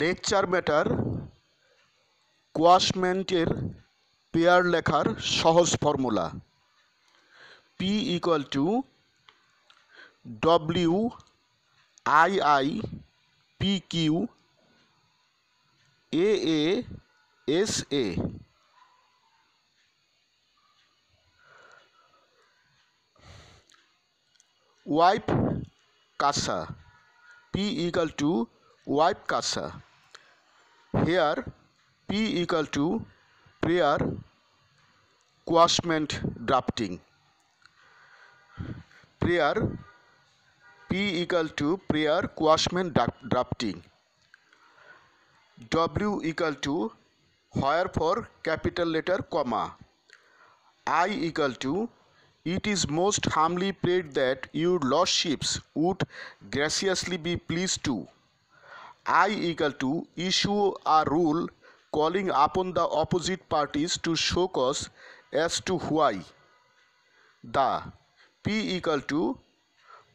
Lecture matter কোয়াশমেন্টের পেয়ার লেখার সহজ formula P equal to W I I P Q A S A. ওয়াইপ কাসা P equal to wipe casa. Here P equal to prayer quashment drafting. Prayer P equal to prayer quashment drafting. W equal to where for capital letter comma. I equal to it is most humbly prayed that your lordships would graciously be pleased to. I equal to issue a rule calling upon the opposite parties to show cause as to why. The P equal to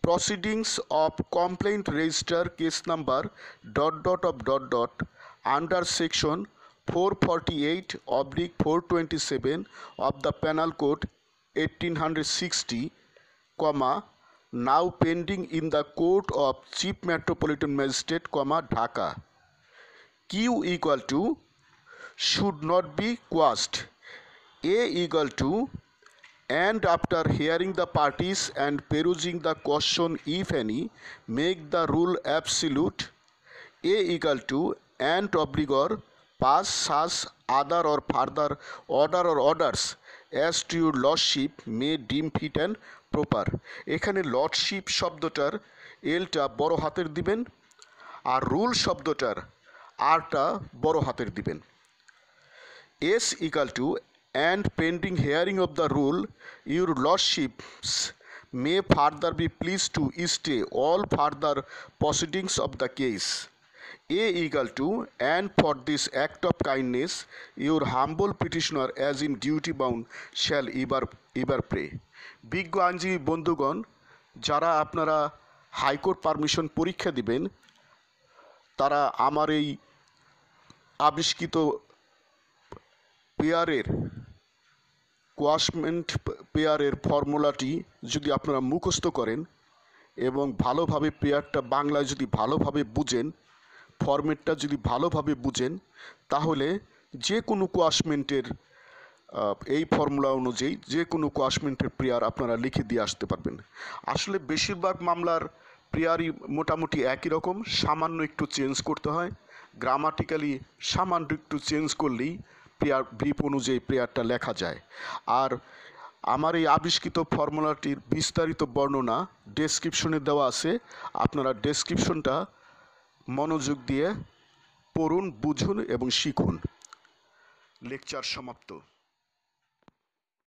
proceedings of complaint register case number ... under section 448/427 of the Penal Code 1860, now pending in the Court of Chief Metropolitan Magistrate, Dhaka. Q equal to should not be quashed. A equal to and after hearing the parties and perusing the question, if any, make the rule absolute. A equal to and obligor pass such other or further order or orders as to your lordship may deem fit and proper. এখানে lordship শব্দটার এলটা বড় হাতের দিবেন আর rule শব্দটার আরটা বড় হাতের দিবেন। S equal to and pending hearing of the rule your lordships may further be pleased to stay all further proceedings of the case. A equal to and for this act of kindness your humble petitioner as in duty bound shall ever pray. বিজ্ঞ আইনজীবী বন্ধুগণ, যারা আপনারা high court permission পরীক্ষা দিবেন তারা আমার এই আবিষ্কৃত পেয়ারের কোয়াশমেন্ট পেয়ারের ফর্মুলাটি যদি আপনারা মুখস্থ করেন এবং ভালোভাবে পেয়ারটা বাংলায় যদি ভালোভাবে বুঝেন, ফরম্যাটটা যদি ভালোভাবে বুঝেন, তাহলে যে কোনো কোয়াশমেন্টের এই ফর্মুলা অনুযায়ী যে কোনো কোয়াশমেন্টের প্রেয়ার আপনারা লিখে দিয়ে আসতে পারবেন। আসলে বেশিরভাগ মামলার প্রেয়ারই মোটামুটি একই রকম, সামান্য একটু চেঞ্জ করতে হয়। গ্রামাটিক্যালি সামান্য একটু চেঞ্জ করলেই প্রেয়ার ব্রিফ অনুযায়ী প্রেয়ারটা লেখা যায়। আর আমার এই আবিষ্কৃত ফর্মুলাটির বিস্তারিত বর্ণনা ডেসক্রিপশনে দেওয়া আছে, আপনারা ডেসক্রিপশনটা মনোযোগ দিয়ে পড়ুন, বুঝুন এবং শিখুন। লেকচার সমাপ্ত।